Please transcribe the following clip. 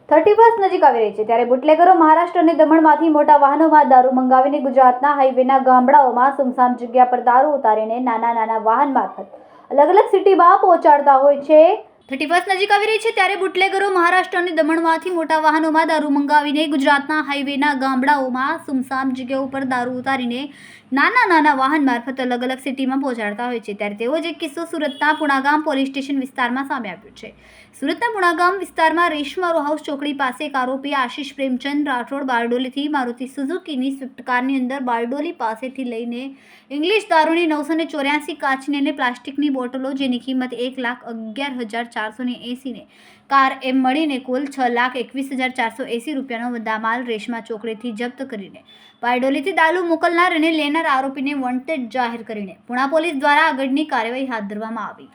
31 નજીક આવી રહી છે ત્યારે બુટલેગરો મહારાષ્ટ્ર અને દમણમાંથી મોટા વાહનોમાં દારૂ મંગાવીને ગુજરાતના હાઈવેના ગામડાઓમાં સુમસામ જગ્યા પર દારૂ ઉતારીને નાના વાહન મારફત અલગ અલગ સિટીમાં પહોંચાડતા હોય છે। 31 નજીક આવી રહી છે ત્યારે બુટલેગરો મહારાષ્ટ્ર અને દમણમાંથી મોટા વાહનોમાં દારૂ મંગાવીને ગુજરાતના હાઈવેના ગામડાઓમાં સુમસામ જગ્યાઓ પર દારૂ ઉતારીને નાના વાહન મારફત અલગ અલગ સિટીમાં પહોંચાડતા હોય છે। ત્યારે તેવો જ એક કિસ્સો સુરતના પુણાગામ પોલીસ સ્ટેશન વિસ્તારમાં સામે આવ્યો છે। સુરતના પુણાગામ વિસ્તારમાં રેશમા રો હાઉસ ચોકડી પાસે એક આરોપી આશિષ પ્રેમચંદ રાઠોડ બારડોલીથી મારુતિ સુઝુકીની સ્વિફ્ટ કારની અંદર બારડોલી પાસેથી લઈને ઇંગ્લિશ દારૂની 984 કાચની અને પ્લાસ્ટિકની બોટલો જેની કિંમત 1,11,480 ને કાર એમ મળીને કુલ 6,21,480 રૂપિયાનો મુદ્દામાલ રેશમા ચોકડીથી જપ્ત કરીને બારડોલીથી દારૂ મોકલનાર અને લેનાર આરોપીને વોન્ટેડ જાહેર કરીને પુણા પોલીસ દ્વારા આગળની કાર્યવાહી હાથ ધરવામાં આવી।